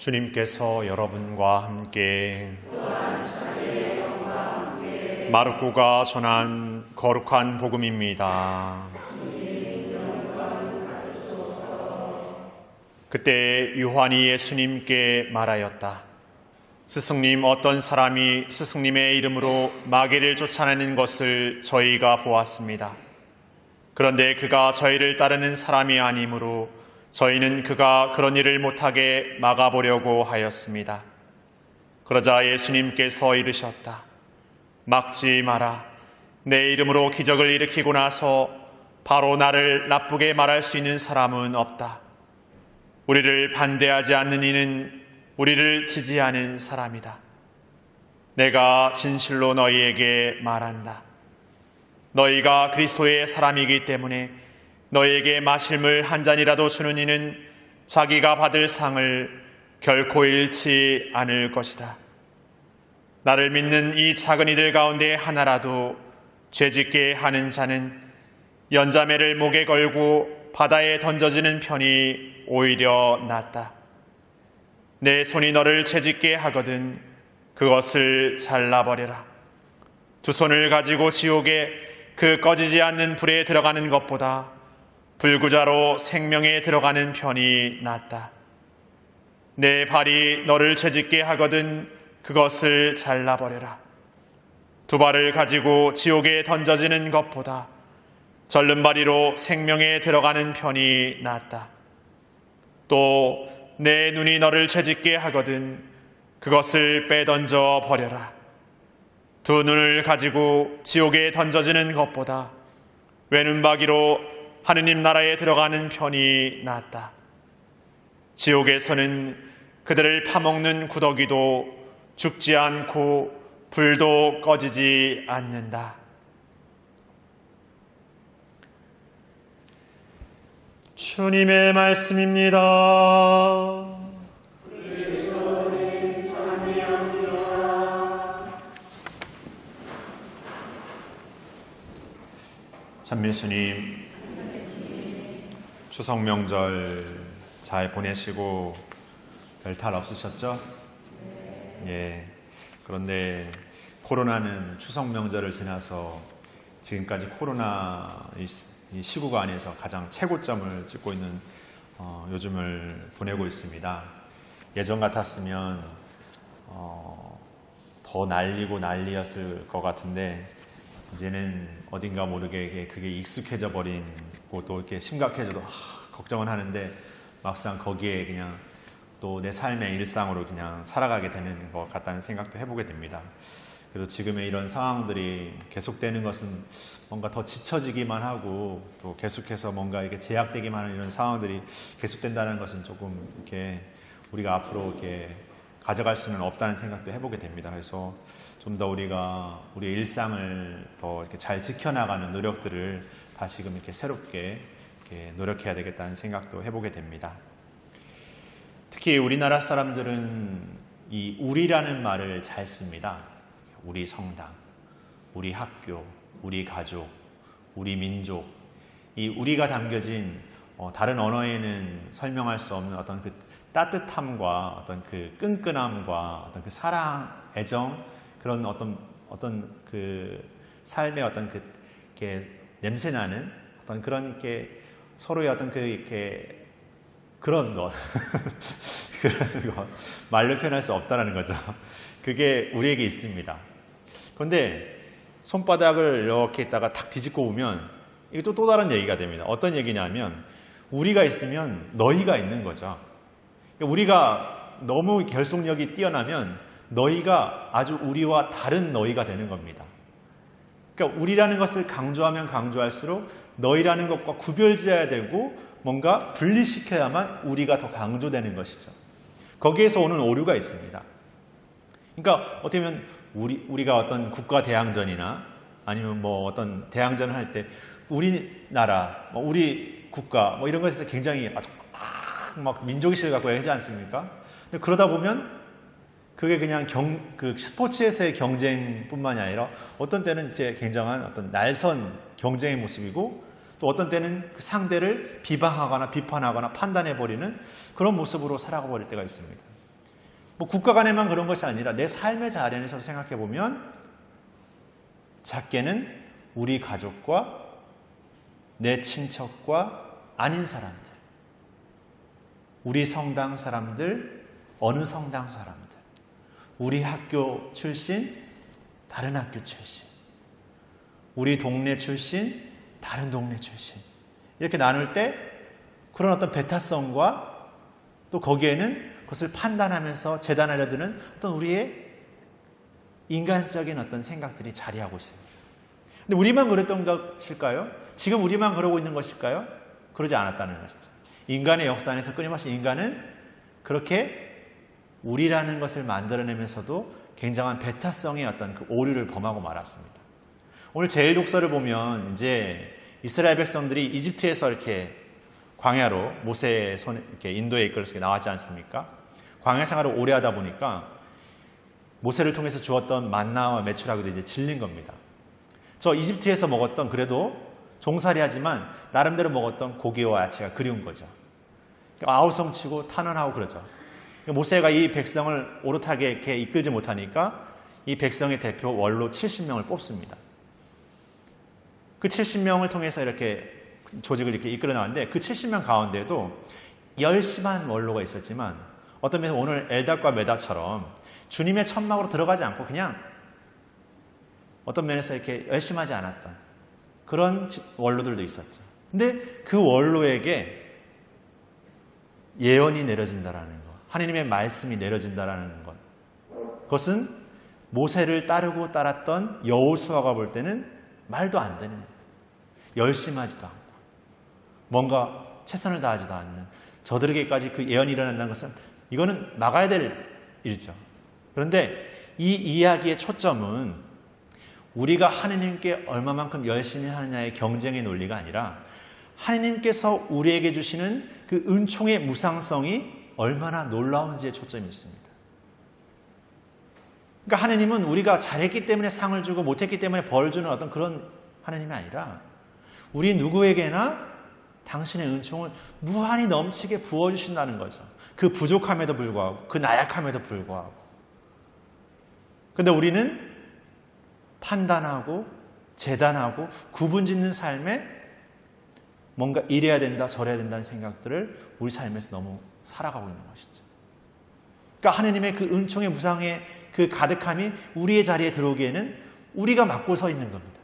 주님께서 여러분과 함께 마르코가 전한 거룩한 복음입니다. 그때 요한이 예수님께 말하였다. 스승님, 어떤 사람이 스승님의 이름으로 마귀를 쫓아내는 것을 저희가 보았습니다. 그런데 그가 저희를 따르는 사람이 아니므로 저희는 그가 그런 일을 못하게 막아보려고 하였습니다. 그러자 예수님께서 이르셨다. 막지 마라. 내 이름으로 기적을 일으키고 나서 바로 나를 나쁘게 말할 수 있는 사람은 없다. 우리를 반대하지 않는 이는 우리를 지지하는 사람이다. 내가 진실로 너희에게 말한다. 너희가 그리스도의 사람이기 때문에 너희에게 마실 물 한 잔이라도 주는 이는 자기가 받을 상을 결코 잃지 않을 것이다. 나를 믿는 이 작은 이들 가운데 하나라도 죄짓게 하는 자는 연자매를 목에 걸고 바다에 던져지는 편이 오히려 낫다. 내 손이 너를 죄짓게 하거든 그것을 잘라버려라. 두 손을 가지고 지옥에 그 꺼지지 않는 불에 들어가는 것보다 불구자로 생명에 들어가는 편이 낫다. 내 발이 너를 죄짓게 하거든 그것을 잘라버려라. 두 발을 가지고 지옥에 던져지는 것보다 절름발이로 생명에 들어가는 편이 낫다. 또 내 눈이 너를 죄짓게 하거든 그것을 빼던져 버려라. 두 눈을 가지고 지옥에 던져지는 것보다 외눈박이로 하느님 나라에 들어가는 편이 낫다. 지옥에서는 그들을 파먹는 구더기도 죽지 않고 불도 꺼지지 않는다. 주님의 말씀입니다. 참밀수님, 추석 명절 잘 보내시고 별탈 없으셨죠? 예. 그런데 코로나는 추석 명절을 지나서 지금까지 코로나 이 시국 안에서 가장 최고점을 찍고 있는 요즘을 보내고 있습니다. 예전 같았으면 더 난리였을 것 같은데 이제는 어딘가 모르게 그게 익숙해져 버리고 또 이렇게 심각해져도 걱정은 하는데 막상 거기에 그냥 또 내 삶의 일상으로 그냥 살아가게 되는 것 같다는 생각도 해보게 됩니다. 그래도 지금의 이런 상황들이 계속되는 것은 뭔가 더 지쳐지기만 하고 또 계속해서 뭔가 이게 제약되기만 하는 이런 상황들이 계속된다는 것은 조금 이렇게 우리가 앞으로 이렇게 가져갈 수는 없다는 생각도 해보게 됩니다. 그래서 좀 더 우리가 우리의 일상을 더 이렇게 잘 지켜나가는 노력들을 다시금 이렇게 새롭게 이렇게 노력해야 되겠다는 생각도 해보게 됩니다. 특히 우리나라 사람들은 이 우리라는 말을 잘 씁니다. 우리 성당, 우리 학교, 우리 가족, 우리 민족, 이 우리가 담겨진 다른 언어에는 설명할 수 없는 어떤 그 따뜻함과 어떤 그 끈끈함과 어떤 그 사랑, 애정, 그런 어떤 그 삶의 어떤 그 이렇게 냄새나는 어떤 그런 이렇게 서로의 어떤 그 이렇게 그런 것 그런 것 말로 표현할 수 없다라는 거죠. 그게 우리에게 있습니다. 그런데 손바닥을 이렇게 있다가 탁 뒤집고 보면 이게 또 다른 얘기가 됩니다. 어떤 얘기냐면 우리가 있으면 너희가 있는 거죠. 우리가 너무 결속력이 뛰어나면 너희가 아주 우리와 다른 너희가 되는 겁니다. 그러니까 우리라는 것을 강조하면 강조할수록 너희라는 것과 구별지어야 되고 뭔가 분리시켜야만 우리가 더 강조되는 것이죠. 거기에서 오는 오류가 있습니다. 그러니까 어떻게 보면 우리가 어떤 국가 대항전이나 아니면 뭐 어떤 대항전을 할 때 우리나라, 우리 국가 이런 것에서 굉장히 아주 막 민족의식을 갖고 하지 않습니까? 근데 그러다 보면 그게 그냥 그 스포츠에서의 경쟁뿐만이 아니라 어떤 때는 이제 굉장한 어떤 날선 경쟁의 모습이고 또 어떤 때는 그 상대를 비방하거나 비판하거나 판단해버리는 그런 모습으로 살아가 버릴 때가 있습니다. 뭐 국가 간에만 그런 것이 아니라 내 삶의 자리에서 생각해 보면 작게는 우리 가족과 내 친척과 아닌 사람들, 우리 성당 사람들, 어느 성당 사람들, 우리 학교 출신, 다른 학교 출신, 우리 동네 출신, 다른 동네 출신, 이렇게 나눌 때 그런 어떤 배타성과 또 거기에는 그것을 판단하면서 재단하려 드는 어떤 우리의 인간적인 어떤 생각들이 자리하고 있습니다. 근데 우리만 그랬던 것일까요? 지금 우리만 그러고 있는 것일까요? 그러지 않았다는 것이죠. 인간의 역사 안에서 끊임없이 인간은 그렇게 우리라는 것을 만들어내면서도 굉장한 배타성의 어떤 그 오류를 범하고 말았습니다. 오늘 제일 독서를 보면 이제 이스라엘 백성들이 이집트에서 이렇게 광야로 모세의 손에 이렇게 인도에 이끌어서 나왔지 않습니까? 광야 생활을 오래 하다 보니까 모세를 통해서 주었던 만나와 메추라기도 이제 질린 겁니다. 저 이집트에서 먹었던 그래도 종살이하지만 나름대로 먹었던 고기와 야채가 그리운 거죠. 아우성치고 탄원하고 그러죠. 모세가 이 백성을 오롯하게 이렇게 이끌지 못하니까 이 백성의 대표 원로 70명을 뽑습니다. 그 70명을 통해서 이렇게 조직을 이렇게 이끌어 나왔는데 그 70명 가운데도 열심한 원로가 있었지만 어떤 면에서 오늘 엘닷과 메닷처럼 주님의 천막으로 들어가지 않고 그냥 어떤 면에서 이렇게 열심하지 않았던 그런 원로들도 있었죠. 근데 그 원로에게 예언이 내려진다라는 것, 하나님의 말씀이 내려진다라는 것, 그것은 모세를 따르고 따랐던 여호수아가 볼 때는 말도 안 되는, 열심하지도 않고 뭔가 최선을 다하지도 않는 저들에게까지 그 예언이 일어난다는 것은 이거는 막아야 될 일이죠. 그런데 이 이야기의 초점은 우리가 하나님께 얼마만큼 열심히 하느냐의 경쟁의 논리가 아니라 하나님께서 우리에게 주시는 그 은총의 무상성이 얼마나 놀라운지에 초점이 있습니다. 그러니까 하나님은 우리가 잘했기 때문에 상을 주고 못했기 때문에 벌 주는 어떤 그런 하나님이 아니라 우리 누구에게나 당신의 은총을 무한히 넘치게 부어주신다는 거죠. 그 부족함에도 불구하고 그 나약함에도 불구하고. 그런데 우리는 판단하고 재단하고 구분짓는 삶에 뭔가 이래야 된다 저래야 된다는 생각들을 우리 삶에서 너무 살아가고 있는 것이죠. 그러니까 하나님의 그 은총의 무상의 그 가득함이 우리의 자리에 들어오기에는 우리가 맡고 서 있는 겁니다.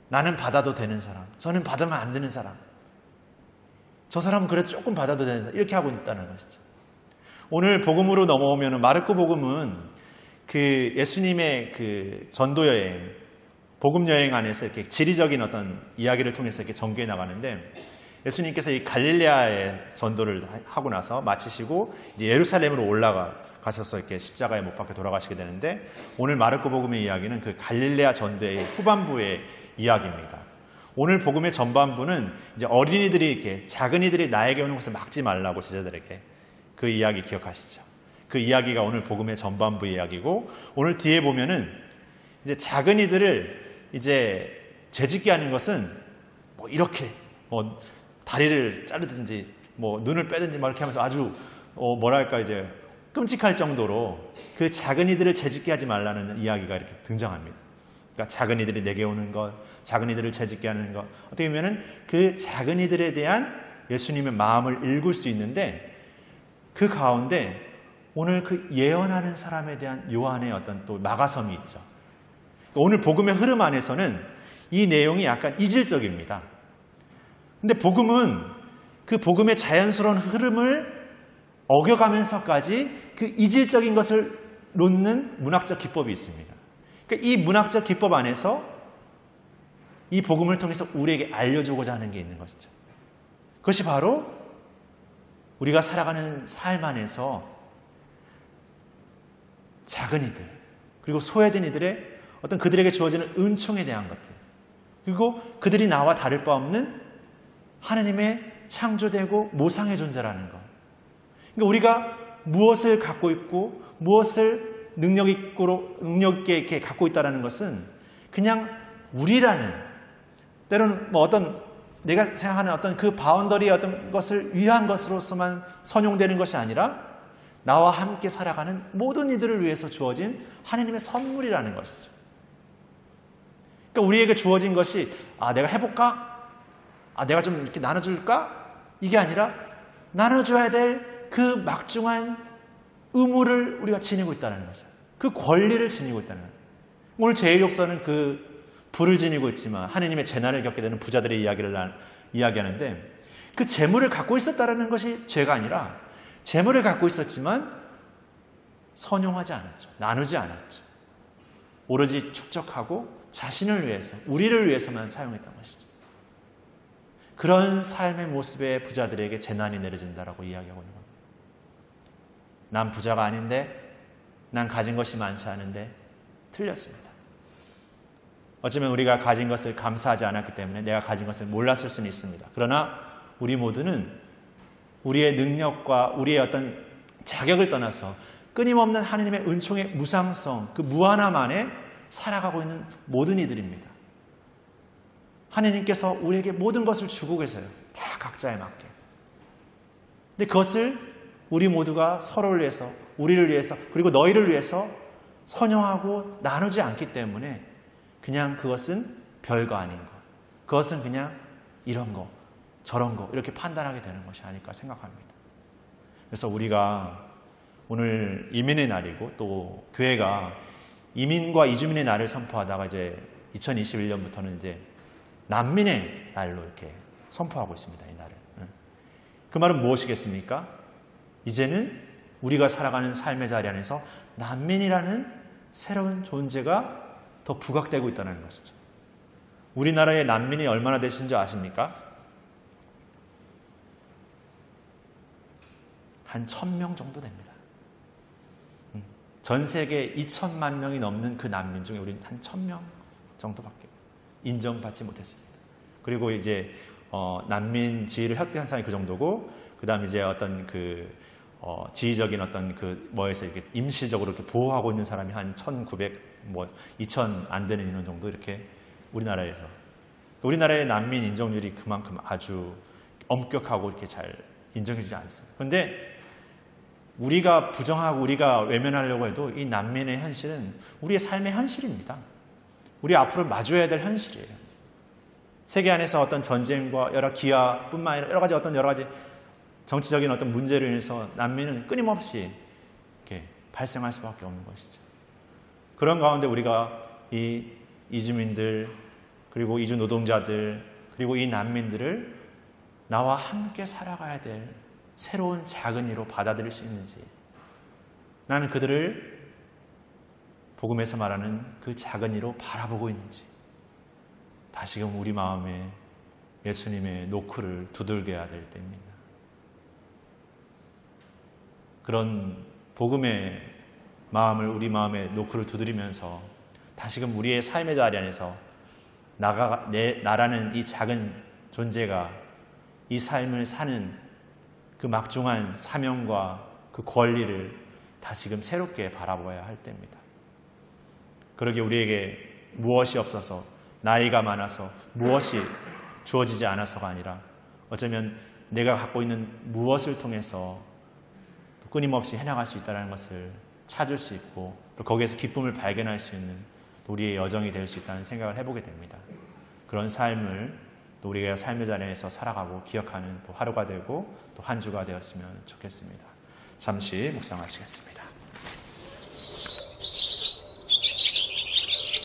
나는 받아도 되는 사람, 저는 받으면 안 되는 사람, 저 사람은 그래도 조금 받아도 되는 사람, 이렇게 하고 있다는 것이죠. 오늘 복음으로 넘어오면 마르코 복음은 그 예수님의 그 전도 여행, 복음 여행 안에서 이렇게 지리적인 어떤 이야기를 통해서 이렇게 전개해 나가는데 예수님께서 이 갈릴레아의 전도를 하고 나서 마치시고 이제 예루살렘으로 올라가셔서 이렇게 십자가에 못 박혀 돌아가시게 되는데 오늘 마르코 복음의 이야기는 그 갈릴레아 전도의 후반부의 이야기입니다. 오늘 복음의 전반부는 이제 어린이들이 이렇게 작은이들이 나에게 오는 것을 막지 말라고 제자들에게 그 이야기 기억하시죠? 그 이야기가 오늘 복음의 전반부 이야기고 오늘 뒤에 보면은 이제 작은이들을 이제 죄짓게 하는 것은 뭐 이렇게 뭐 다리를 자르든지 뭐 눈을 빼든지 막 이렇게 하면서 아주 뭐랄까 이제 끔찍할 정도로 그 작은이들을 죄짓게 하지 말라는 이야기가 이렇게 등장합니다. 그러니까 작은이들이 내게 오는 것, 작은이들을 죄짓게 하는 것, 어떻게 보면은 그 작은이들에 대한 예수님의 마음을 읽을 수 있는데 그 가운데 오늘 그 예언하는 사람에 대한 요한의 어떤 또 마가섬이 있죠. 오늘 복음의 흐름 안에서는 이 내용이 약간 이질적입니다. 근데 복음은 그 복음의 자연스러운 흐름을 어겨가면서까지 그 이질적인 것을 놓는 문학적 기법이 있습니다. 그러니까 이 문학적 기법 안에서 이 복음을 통해서 우리에게 알려주고자 하는 게 있는 것이죠. 그것이 바로 우리가 살아가는 삶 안에서 작은이들 그리고 소외된 이들의 어떤 그들에게 주어지는 은총에 대한 것들 그리고 그들이 나와 다를 바 없는 하나님의 창조되고 모상의 존재라는 것. 그러니까 우리가 무엇을 갖고 있고 무엇을 능력 있게 이렇게 갖고 있다는 것은 그냥 우리라는 때로는 뭐 어떤 내가 생각하는 어떤 그 바운더리의 어떤 것을 위한 것으로서만 선용되는 것이 아니라 나와 함께 살아가는 모든 이들을 위해서 주어진 하나님의 선물이라는 것이죠. 그러니까 우리에게 주어진 것이 내가 해볼까? 내가 좀 이렇게 나눠줄까? 이게 아니라 나눠줘야 될 그 막중한 의무를 우리가 지니고 있다는 거죠. 그 권리를 지니고 있다는 거예요. 오늘 제1욕서는 그 부를 지니고 있지만 하나님의 재난을 겪게 되는 부자들의 이야기를 이야기하는데 그 재물을 갖고 있었다는 것이 죄가 아니라 재물을 갖고 있었지만 선용하지 않았죠. 나누지 않았죠. 오로지 축적하고 자신을 위해서, 우리를 위해서만 사용했던 것이죠. 그런 삶의 모습의 부자들에게 재난이 내려진다라고 이야기하고 있는 겁니다. 난 부자가 아닌데, 난 가진 것이 많지 않은데 틀렸습니다. 어쩌면 우리가 가진 것을 감사하지 않았기 때문에 내가 가진 것을 몰랐을 수는 있습니다. 그러나 우리 모두는 우리의 능력과 우리의 어떤 자격을 떠나서 끊임없는 하나님의 은총의 무상성, 그 무한함 안에 살아가고 있는 모든 이들입니다. 하나님께서 우리에게 모든 것을 주고 계세요. 다 각자에 맞게. 근데 그것을 우리 모두가 서로를 위해서, 우리를 위해서, 그리고 너희를 위해서 선용하고 나누지 않기 때문에 그냥 그것은 별거 아닌 것. 그것은 그냥 이런 거, 저런 거 이렇게 판단하게 되는 것이 아닐까 생각합니다. 그래서 우리가 오늘 이민의 날이고 또 교회가 이민과 이주민의 날을 선포하다가 이제 2021년부터는 이제 난민의 날로 이렇게 선포하고 있습니다. 이 날을. 그 말은 무엇이겠습니까? 이제는 우리가 살아가는 삶의 자리 안에서 난민이라는 새로운 존재가 더 부각되고 있다는 것이죠. 우리나라의 난민이 얼마나 되신 줄 아십니까? 한 1000명 정도 됩니다. 전 세계 2천만 명이 넘는 그 난민 중에 우리는 한 1000명 정도밖에 인정받지 못했습니다. 그리고 이제 난민 지위를 획득한 사람이 그 정도고, 그 다음에 이제 어떤 지위적인 어떤 뭐에서 이렇게 임시적으로 이렇게 보호하고 있는 사람이 한 1900, 2000 안 되는 인원 정도 이렇게 우리나라에서. 우리나라의 난민 인정률이 그만큼 아주 엄격하고 이렇게 잘 인정해주지 않습니다. 그런데 우리가 부정하고 우리가 외면하려고 해도 이 난민의 현실은 우리의 삶의 현실입니다. 우리 앞으로 마주해야 될 현실이에요. 세계 안에서 어떤 전쟁과 여러 기아뿐만 아니라 여러 가지 정치적인 어떤 문제로 인해서 난민은 끊임없이 이렇게 발생할 수밖에 없는 것이죠. 그런 가운데 우리가 이 이주민들, 그리고 이주 노동자들, 그리고 이 난민들을 나와 함께 살아가야 될 새로운 작은 이로 받아들일 수 있는지, 나는 그들을 복음에서 말하는 그 작은 이로 바라보고 있는지, 다시금 우리 마음에 예수님의 노크를 두들겨야 될 때입니다. 그런 복음의 마음을, 우리 마음에 노크를 두드리면서 다시금 우리의 삶의 자리 안에서 나라는 이 작은 존재가 이 삶을 사는 그 막중한 사명과 그 권리를 다시금 새롭게 바라봐야 할 때입니다. 그러기에 우리에게 무엇이 없어서, 나이가 많아서, 무엇이 주어지지 않아서가 아니라 어쩌면 내가 갖고 있는 무엇을 통해서 끊임없이 해나갈 수 있다는 것을 찾을 수 있고, 또 거기에서 기쁨을 발견할 수 있는 우리의 여정이 될 수 있다는 생각을 해보게 됩니다. 그런 삶을 또 우리가 삶의 자리에서 살아가고 기억하는 또 하루가 되고 또 한 주가 되었으면 좋겠습니다. 잠시 묵상하시겠습니다.